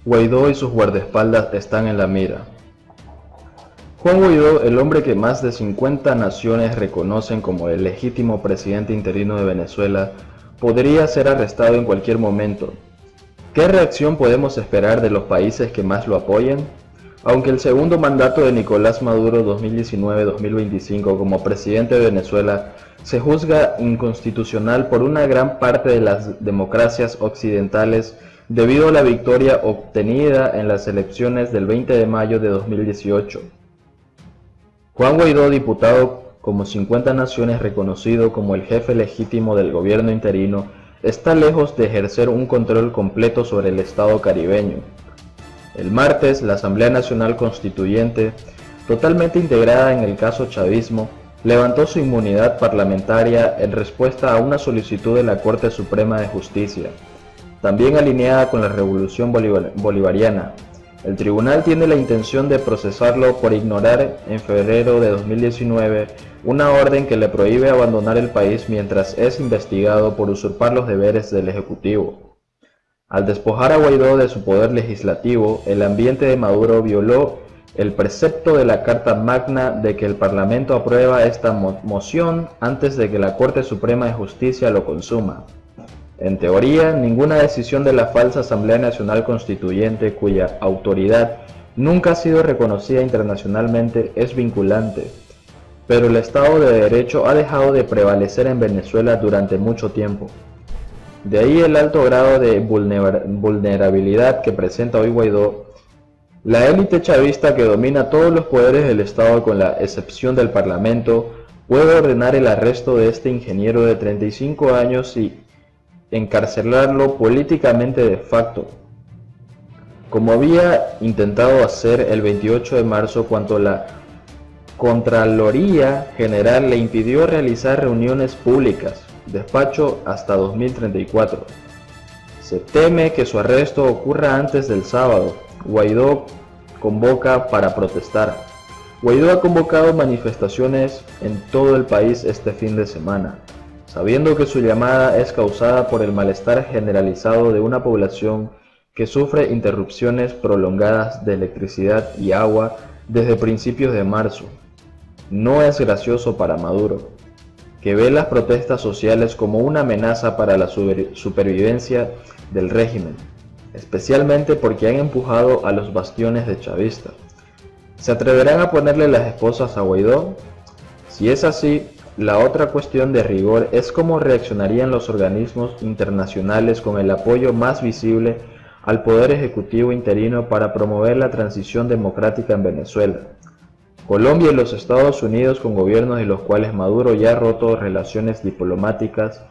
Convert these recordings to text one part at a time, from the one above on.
Guaidó y sus guardaespaldas están en la mira. Juan Guaidó, el hombre que más de 50 naciones reconocen como el legítimo presidente interino de Venezuela, podría ser arrestado en cualquier momento. ¿Qué reacción podemos esperar de los países que más lo apoyan? Aunque el segundo mandato de Nicolás Maduro 2019-2025 como presidente de Venezuela se juzga inconstitucional por una gran parte de las democracias occidentales debido a la victoria obtenida en las elecciones del 20 de mayo de 2018. Juan Guaidó, diputado como 50 naciones reconocido como el jefe legítimo del gobierno interino, está lejos de ejercer un control completo sobre el Estado caribeño. El martes, la Asamblea Nacional Constituyente, totalmente integrada en el caso chavismo, levantó su inmunidad parlamentaria en respuesta a una solicitud de la Corte Suprema de Justicia, también alineada con la Revolución Bolivariana. El tribunal tiene la intención de procesarlo por ignorar en febrero de 2019 una orden que le prohíbe abandonar el país mientras es investigado por usurpar los deberes del Ejecutivo. Al despojar a Guaidó de su poder legislativo, el ambiente de Maduro violó el precepto de la Carta Magna de que el Parlamento aprueba esta moción antes de que la Corte Suprema de Justicia lo consuma. En teoría, ninguna decisión de la falsa Asamblea Nacional Constituyente, cuya autoridad nunca ha sido reconocida internacionalmente, es vinculante, pero el Estado de Derecho ha dejado de prevalecer en Venezuela durante mucho tiempo. De ahí el alto grado de vulnerabilidad que presenta hoy Guaidó. La élite chavista, que domina todos los poderes del Estado con la excepción del Parlamento, puede ordenar el arresto de este ingeniero de 35 años y encarcelarlo políticamente de facto, como había intentado hacer el 28 de marzo cuando la Contraloría General le impidió realizar reuniones públicas, despacho hasta 2034. Se teme que su arresto ocurra antes del sábado. Guaidó convoca para protestar. Guaidó ha convocado manifestaciones en todo el país este fin de semana, sabiendo que su llamada es causada por el malestar generalizado de una población que sufre interrupciones prolongadas de electricidad y agua desde principios de marzo. No es gracioso para Maduro, que ve las protestas sociales como una amenaza para la supervivencia del régimen, especialmente porque han empujado a los bastiones de chavistas. ¿Se atreverán a ponerle las esposas a Guaidó? Si es así, la otra cuestión de rigor es cómo reaccionarían los organismos internacionales con el apoyo más visible al Poder Ejecutivo interino para promover la transición democrática en Venezuela. Colombia y los Estados Unidos, con gobiernos de los cuales Maduro ya ha roto relaciones diplomáticas.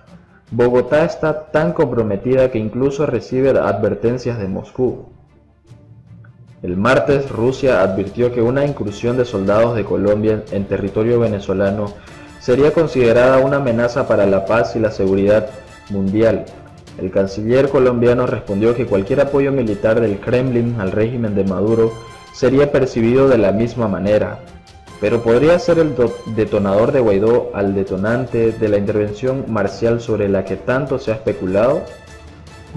Bogotá está tan comprometida que incluso recibe advertencias de Moscú. El martes, Rusia advirtió que una incursión de soldados de Colombia en territorio venezolano sería considerada una amenaza para la paz y la seguridad mundial. El canciller colombiano respondió que cualquier apoyo militar del Kremlin al régimen de Maduro sería percibido de la misma manera, pero podría ser el detonador de Guaidó al detonante de la intervención marcial sobre la que tanto se ha especulado.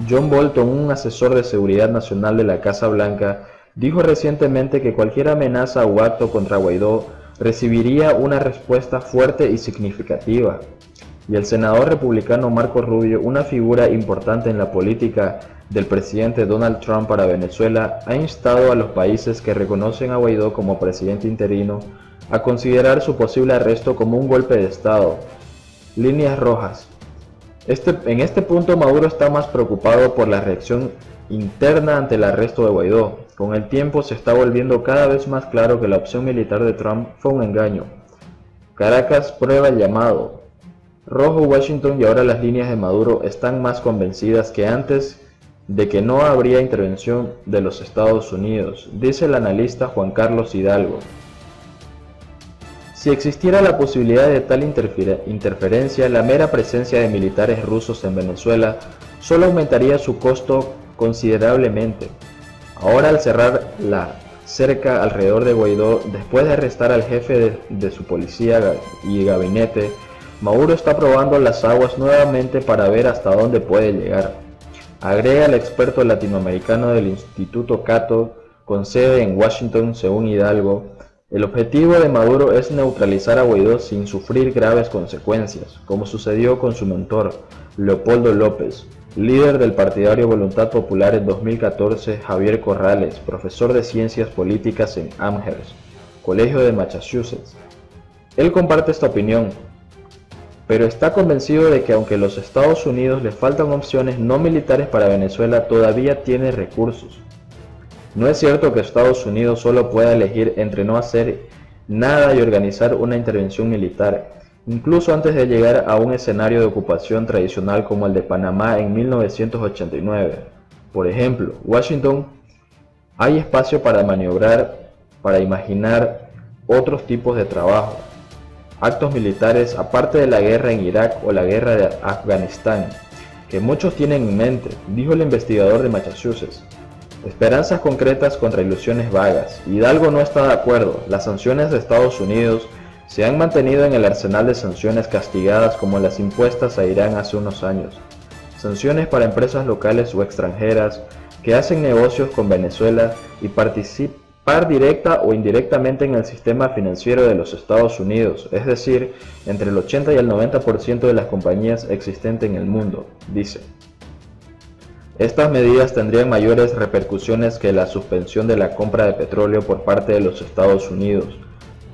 John Bolton, un asesor de seguridad nacional de la Casa Blanca, dijo recientemente que cualquier amenaza o acto contra Guaidó recibiría una respuesta fuerte y significativa. Y el senador republicano Marco Rubio, una figura importante en la política del presidente Donald Trump para Venezuela, ha instado a los países que reconocen a Guaidó como presidente interino a considerar su posible arresto como un golpe de Estado. Líneas rojas. En este punto Maduro está más preocupado por la reacción interna ante el arresto de Guaidó. Con el tiempo se está volviendo cada vez más claro que la opción militar de Trump fue un engaño. Caracas prueba el llamado. Rojo Washington y ahora las líneas de Maduro están más convencidas que antes de que no habría intervención de los Estados Unidos, dice el analista Juan Carlos Hidalgo. Si existiera la posibilidad de tal interferencia, la mera presencia de militares rusos en Venezuela solo aumentaría su costo considerablemente. Ahora, al cerrar la cerca alrededor de Guaidó, después de arrestar al jefe de su policía y gabinete, Maduro está probando las aguas nuevamente para ver hasta dónde puede llegar. Agrega el experto latinoamericano del Instituto Cato, con sede en Washington, según Hidalgo, el objetivo de Maduro es neutralizar a Guaidó sin sufrir graves consecuencias, como sucedió con su mentor, Leopoldo López, líder del partidario Voluntad Popular en 2014, Javier Corrales, profesor de Ciencias Políticas en Amherst, Colegio de Massachusetts. Él comparte esta opinión, pero está convencido de que aunque a los Estados Unidos le faltan opciones no militares para Venezuela, todavía tiene recursos. No es cierto que Estados Unidos solo pueda elegir entre no hacer nada y organizar una intervención militar, incluso antes de llegar a un escenario de ocupación tradicional como el de Panamá en 1989. Por ejemplo, Washington, hay espacio para maniobrar, para imaginar otros tipos de trabajo, actos militares aparte de la guerra en Irak o la guerra de Afganistán, que muchos tienen en mente, dijo el investigador de Massachusetts. Esperanzas concretas contra ilusiones vagas. Hidalgo no está de acuerdo. Las sanciones de Estados Unidos se han mantenido en el arsenal de sanciones castigadas como las impuestas a Irán hace unos años. Sanciones para empresas locales o extranjeras que hacen negocios con Venezuela y participar directa o indirectamente en el sistema financiero de los Estados Unidos, es decir, entre el 80 y el 90% de las compañías existentes en el mundo, dice. Estas medidas tendrían mayores repercusiones que la suspensión de la compra de petróleo por parte de los Estados Unidos.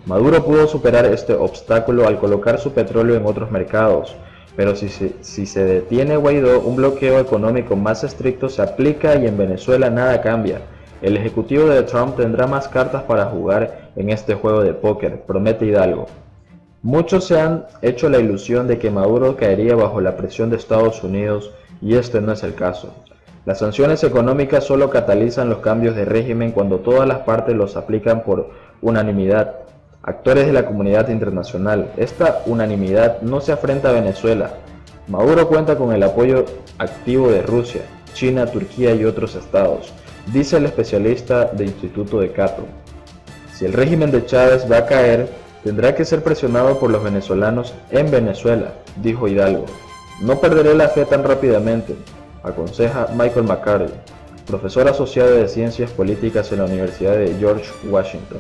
Maduro pudo superar este obstáculo al colocar su petróleo en otros mercados, pero si se detiene Guaidó, un bloqueo económico más estricto se aplica y en Venezuela nada cambia. El ejecutivo de Trump tendrá más cartas para jugar en este juego de póker, promete Hidalgo. Muchos se han hecho la ilusión de que Maduro caería bajo la presión de Estados Unidos y este no es el caso. Las sanciones económicas solo catalizan los cambios de régimen cuando todas las partes los aplican por unanimidad. Actores de la comunidad internacional, esta unanimidad no se afrenta a Venezuela. Maduro cuenta con el apoyo activo de Rusia, China, Turquía y otros estados, dice el especialista del Instituto de Cato. Si el régimen de Chávez va a caer, tendrá que ser presionado por los venezolanos en Venezuela, dijo Hidalgo. No perderé la fe tan rápidamente, aconseja Michael McCarthy, profesor asociado de Ciencias Políticas en la Universidad de George Washington,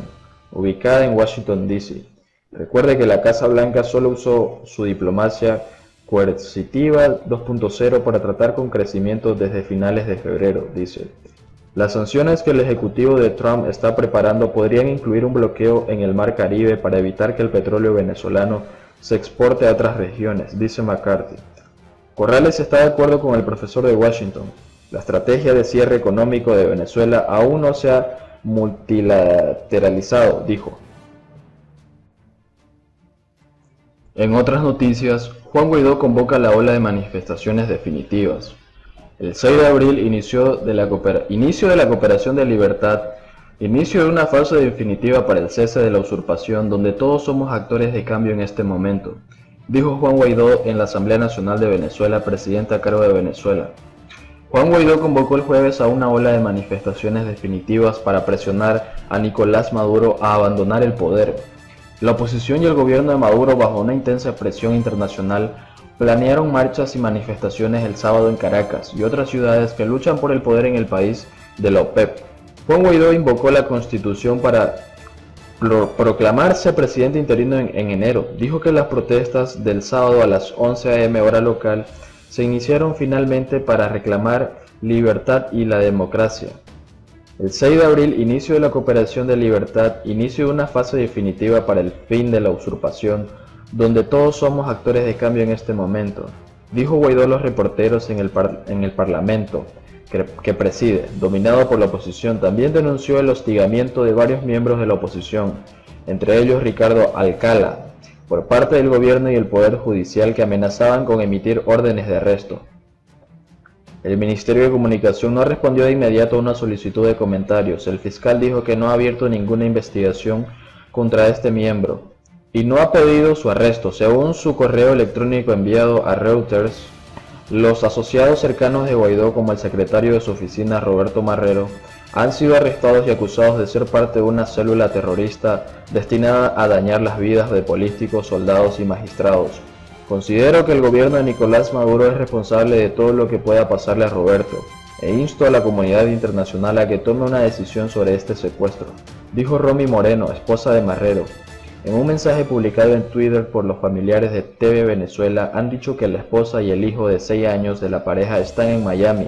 ubicada en Washington, D.C. Recuerde que la Casa Blanca solo usó su diplomacia coercitiva 2.0 para tratar con crecimiento desde finales de febrero, dice. Las sanciones que el ejecutivo de Trump está preparando podrían incluir un bloqueo en el Mar Caribe para evitar que el petróleo venezolano se exporte a otras regiones, dice McCarthy. Corrales está de acuerdo con el profesor de Washington. La estrategia de cierre económico de Venezuela aún no se ha multilateralizado, dijo. En otras noticias, Juan Guaidó convoca la ola de manifestaciones definitivas. El 6 de abril, inicio de la cooperación de libertad, inicio de una fase definitiva para el cese de la usurpación, donde todos somos actores de cambio en este momento, dijo Juan Guaidó en la Asamblea Nacional de Venezuela, presidente a cargo de Venezuela. Juan Guaidó convocó el jueves a una ola de manifestaciones definitivas para presionar a Nicolás Maduro a abandonar el poder. La oposición y el gobierno de Maduro, bajo una intensa presión internacional, planearon marchas y manifestaciones el sábado en Caracas y otras ciudades que luchan por el poder en el país de la OPEP. Juan Guaidó invocó la Constitución para proclamarse presidente interino en enero. Dijo que las protestas del sábado a las 11 a.m. hora local se iniciaron finalmente para reclamar libertad y la democracia. El 6 de abril, inicio de la cooperación de libertad, inicio de una fase definitiva para el fin de la usurpación, donde todos somos actores de cambio en este momento, dijo Guaidó a los reporteros en el Parlamento que preside, dominado por la oposición. También denunció el hostigamiento de varios miembros de la oposición, entre ellos Ricardo Alcalá, por parte del gobierno y el Poder Judicial, que amenazaban con emitir órdenes de arresto. El Ministerio de Comunicación no respondió de inmediato a una solicitud de comentarios. El fiscal dijo que no ha abierto ninguna investigación contra este miembro y no ha pedido su arresto. Según su correo electrónico enviado a Reuters, los asociados cercanos de Guaidó, como el secretario de su oficina Roberto Marrero, han sido arrestados y acusados de ser parte de una célula terrorista destinada a dañar las vidas de políticos, soldados y magistrados. Considero que el gobierno de Nicolás Maduro es responsable de todo lo que pueda pasarle a Roberto, e insto a la comunidad internacional a que tome una decisión sobre este secuestro, dijo Romy Moreno, esposa de Marrero. En un mensaje publicado en Twitter por los familiares de TV Venezuela, han dicho que la esposa y el hijo de 6 años de la pareja están en Miami.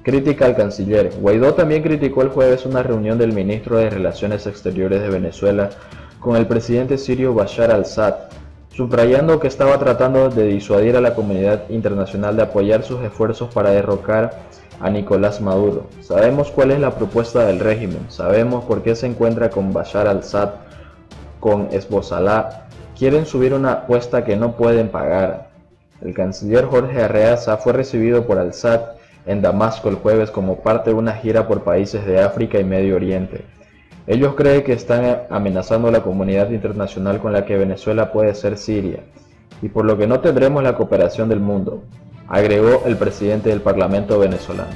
Crítica al canciller. Guaidó también criticó el jueves una reunión del ministro de Relaciones Exteriores de Venezuela con el presidente sirio Bashar al-Assad, subrayando que estaba tratando de disuadir a la comunidad internacional de apoyar sus esfuerzos para derrocar a Nicolás Maduro. Sabemos cuál es la propuesta del régimen, sabemos por qué se encuentra con Bashar al-Assad, con Esbozalá. Quieren subir una apuesta que no pueden pagar. El canciller Jorge Arreaza fue recibido por al-Assad en Damasco el jueves como parte de una gira por países de África y Medio Oriente. Ellos creen que están amenazando a la comunidad internacional con la que Venezuela puede ser Siria, y por lo que no tendremos la cooperación del mundo, agregó el presidente del Parlamento venezolano.